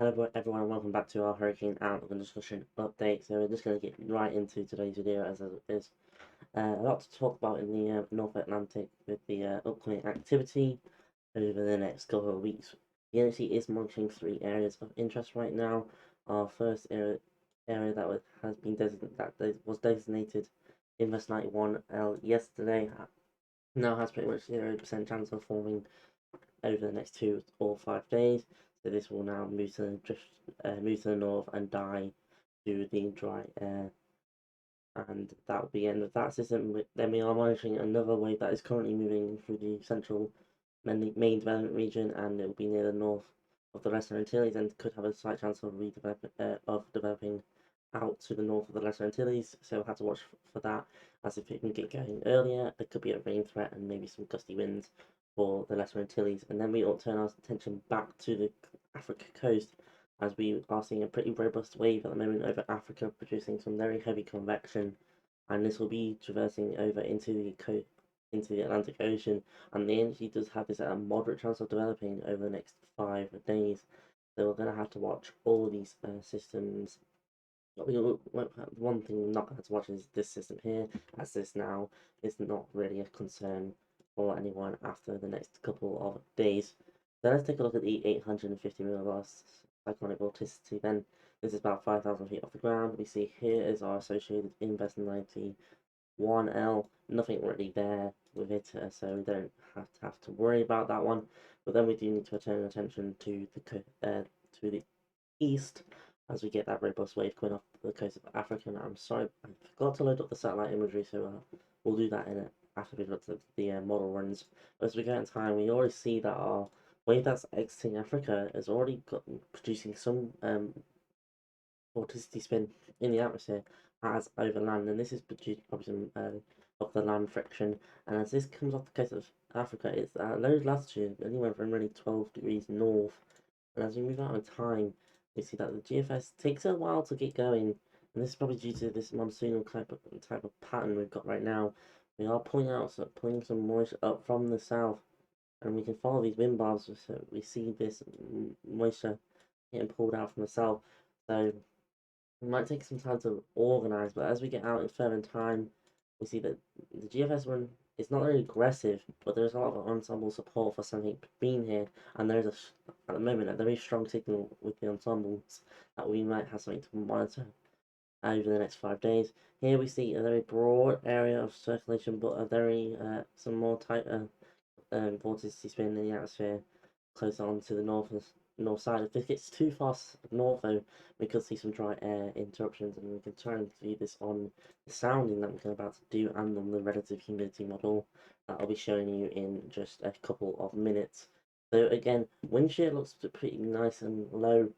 Hello everyone and welcome back to our Hurricane Outlook and Discussion update. So we're just going to get right into today's video as it is. A lot to talk about in the North Atlantic with the upcoming activity over the next couple of weeks. The agency is monitoring three areas of interest right now. Our first area that was designated Invest 91L yesterday now has pretty much 0% chance of forming over the next 2 or 5 days. So this will now move to the north and die to the dry air, and that will be the end of that system. Then we are monitoring another wave that is currently moving through the central main development region, and it will be near the north of the Lesser Antilles and could have a slight chance of developing out to the north of the Lesser Antilles. So we'll have to watch for that, as if it can get going earlier, there could be a rain threat and maybe some gusty winds for the Lesser Antilles. And then we will turn our attention back to the Africa coast, as we are seeing a pretty robust wave at the moment over Africa, producing some very heavy convection, and this will be traversing over into the Atlantic Ocean, and the energy does have this at a moderate chance of developing over the next 5 days. So we're going to have to watch all these systems. One thing we're not going to have to watch is this system here, as this now is not really a concern for anyone after the next couple of days. So let's take a look at the 850 millibar cyclonic vorticity then. This is about 5,000 feet off the ground. We see here is our associated Invest 91L. Nothing really there with it, so we don't have to worry about that one. But then we do need to turn attention to the east, as we get that robust wave coming off the coast of Africa. Now, I'm sorry, I forgot to load up the satellite imagery, so we'll do that in it after we've looked at the model runs. But as we go in time, we already see that our wave that's exiting Africa has already got producing some vorticity spin in the atmosphere as over land, and this is produced probably some of the land friction. And as this comes off the coast of Africa, it's at low latitude, anywhere from really 12 degrees north. And as we move out in time, we see that the GFS takes a while to get going, and this is probably due to this monsoonal type of pattern we've got right now. We are pulling some moisture up from the south, and we can follow these wind bars. So we see this moisture getting pulled out from the south. So it might take some time to organise, but as we get out in further time, we see that the GFS run is not very aggressive, but there's a lot of ensemble support for something being here, and there's at the moment a very strong signal with the ensembles that we might have something to monitor over the next 5 days. Here we see a very broad area of circulation, but a very some more tighter vorticity spin in the atmosphere closer on to the north side. If this gets too far north, though, we could see some dry air interruptions, and we can try and see this on the sounding that we're about to do and on the relative humidity model that I'll be showing you in just a couple of minutes. So again, wind shear looks pretty nice and low,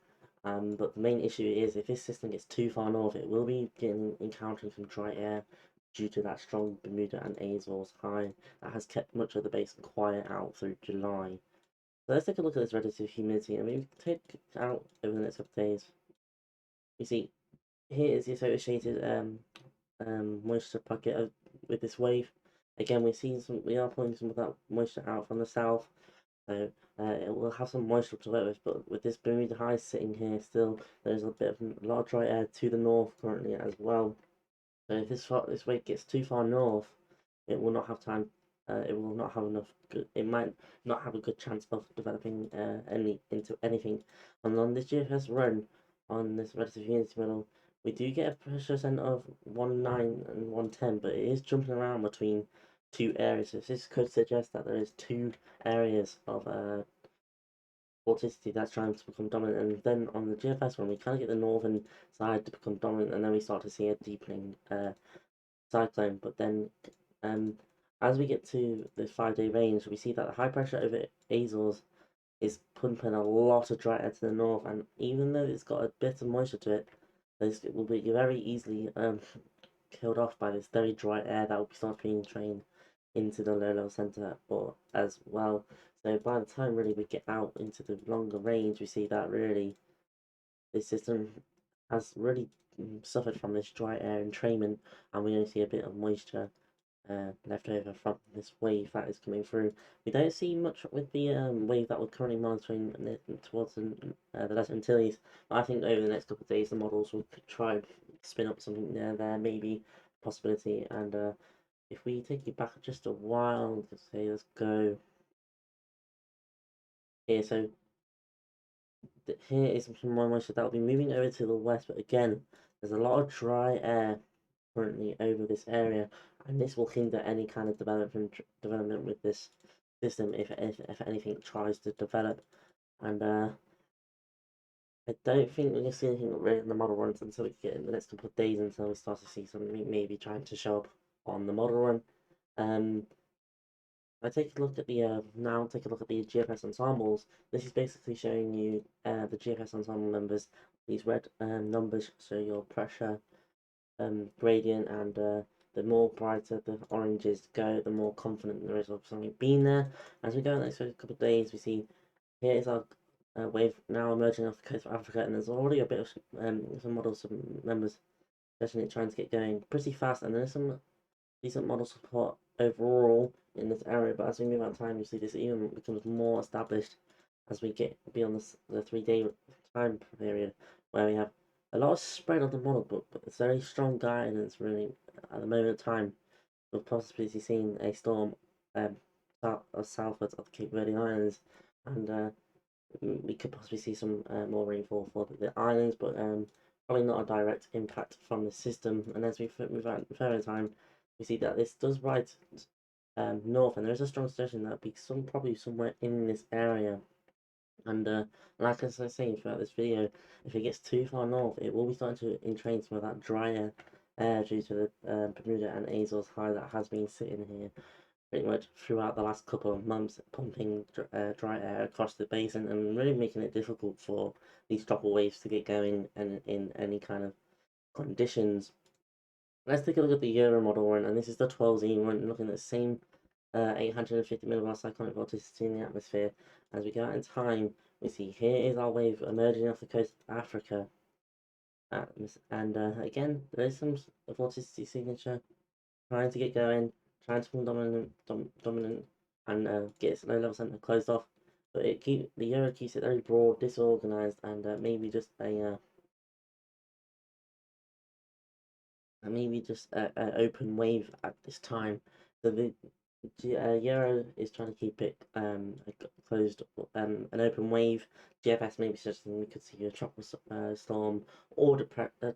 but the main issue is if this system gets too far north, it will be encountering some dry air due to that strong Bermuda and Azores high that has kept much of the basin quiet out through July. So let's take a look at this relative humidity, and we take it out over the next couple of days. You see, here is the associated moisture bucket with this wave. Again, we are pulling some of that moisture out from the south, so it will have some moisture to work with. But with this Bermuda high sitting here still, there's a lot of dry air to the north currently as well. So if this wave gets too far north, it will not have time. It will not have enough. It might not have a good chance of developing into anything. And on this GFS run, on this relative humidity model, we do get a pressure center of 19 and 110, but it is jumping around between two areas. So this could suggest that there is two areas of vorticity that's trying to become dominant, and then on the GFS one, we kind of get the northern side to become dominant, and then we start to see a deepening cyclone. But then, as we get to the 5 day range, we see that the high pressure over Azores is pumping a lot of dry air to the north, and even though it's got a bit of moisture to it, this will be very easily killed off by this very dry air that will start being trained into the low level center or as well. So by the time really we get out into the longer range, we see that really this system has really suffered from this dry air entrainment, and we only see a bit of moisture left over from this wave that is coming through. We don't see much with the wave that we're currently monitoring towards the Lesser Antilles, but I think over the next couple of days the models will try and spin up something there maybe possibility. And if we take it back just a while, just say let's go here. So here is some more moisture that will be moving over to the west, but again, there's a lot of dry air currently over this area, and this will hinder any kind of development with this system if anything tries to develop. And I don't think we're going to see anything really in the model runs until we get in the next couple of days, until we start to see something maybe trying to show up on the model run. I take a look at the now take a look at the Gfs Ensembles. This is basically showing you the Gfs Ensemble members. These red numbers show your pressure gradient, and the more brighter the oranges go, the more confident there is of something being there. As we go in the next couple of days, we see here is our wave now emerging off the coast of Africa, and there's already a bit of some models, some members, especially trying to get going pretty fast, and there's some decent model support overall in this area. But as we move on time, you see this even becomes more established as we get beyond the 3-day time period, where we have a lot of spread on the model, but it's very strong guidance really at the moment of time. We've possibly seen a storm southwards of the Cape Verde Islands, and we could possibly see some more rainfall for the islands, but probably not a direct impact from the system. And as we move on further in time, we see that this does ride north, and there is a strong suggestion that will be probably somewhere in this area. And like I was saying throughout this video, if it gets too far north, it will be starting to entrain some of that drier air due to the Bermuda and Azores high that has been sitting here pretty much throughout the last couple of months, pumping dry air across the basin and really making it difficult for these tropical waves to get going and in any kind of conditions. Let's take a look at the Euro model run, and this is the 12Z one, looking at the same 850 millibar cyclonic vorticity in the atmosphere. As we go out in time, we see here is our wave emerging off the coast of Africa. And again, there is some vorticity signature trying to get going, trying to become dominant, and get its low level center closed off. But the Euro keeps it very broad, disorganized, and maybe just a open wave at this time. So the Euro is trying to keep it closed, an open wave. GFS maybe suggesting we could see a tropical storm or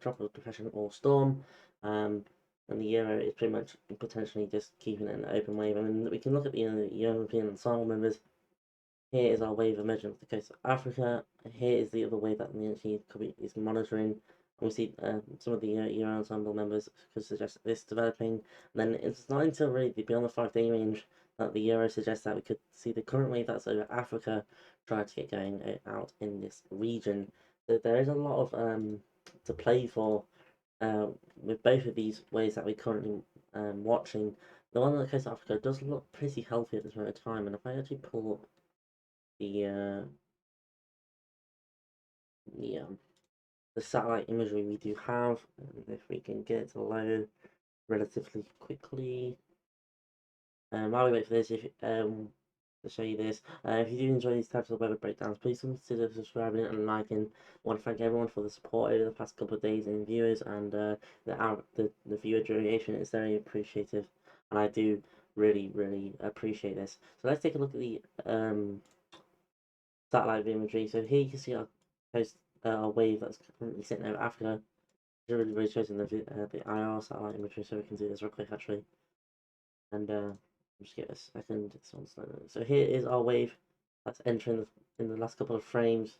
tropical depression or storm. And the Euro is pretty much potentially just keeping it an open wave. I mean, we can look at the European ensemble members. Here is our wave emerging off the coast of Africa. Here is the other wave that the NHE is monitoring. And we see some of the Euro ensemble members could suggest this developing. And then it's not until really beyond the 5-day range that the Euro suggests that we could see the current wave that's over Africa try to get going out in this region. So there is a lot of to play for with both of these waves that we're currently watching. The one on the coast of Africa does look pretty healthy at this moment of time, and if I actually pull up the the satellite imagery we do have, and if we can get it to load relatively quickly. While we wait for this, if to show you this, if you do enjoy these types of weather breakdowns, please consider subscribing and liking. I want to thank everyone for the support over the past couple of days in viewers, and the viewer duration is very appreciative, and I do really appreciate this. So let's take a look at the satellite imagery. So here you can see our coast wave that's currently sitting over Africa. It's really chosen the IR satellite imagery, so we can do this real quick actually. And just give it a second. So here is our wave that's entering in the last couple of frames.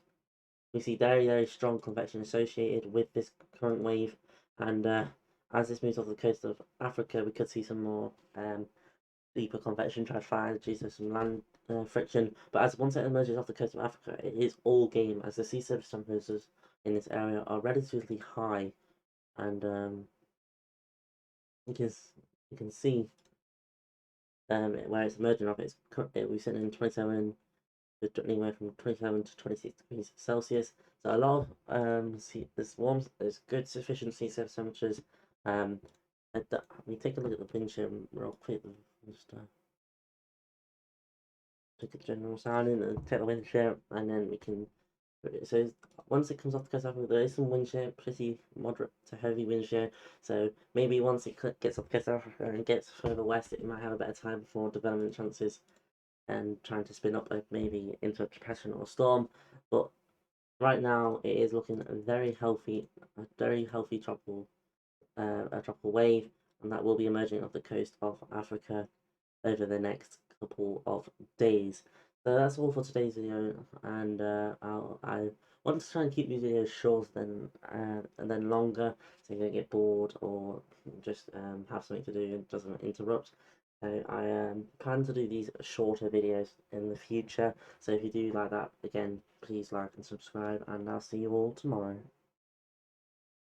We see very strong convection associated with this current wave, and as this moves off the coast of Africa, we could see some more deeper convection try due to some land friction. But once it emerges off the coast of Africa, it is all game, as the sea surface temperatures in this area are relatively high, and you can see where it's emerging off. We're sitting in 27, anywhere from 27 to 26 degrees Celsius. So a lot of there's good sufficient sea surface temperatures we take a look at the wind shear real quick. Just take a general sounding and take the wind shear, and then we can. So once it comes off the coast of Africa, there is some wind shear, pretty moderate to heavy wind shear. So maybe once it gets off the coast of Africa and gets further west, it might have a better time for development chances and trying to spin up maybe into a depression or storm. But right now, it is looking a very healthy tropical a tropical wave, and that will be emerging off the coast of Africa over the next couple of days. So that's all for today's video, and I want to try and keep these videos shorter than and then longer, so you don't get bored or just have something to do and doesn't interrupt. So I plan to do these shorter videos in the future. So if you do like that, again, please like and subscribe, and I'll see you all tomorrow.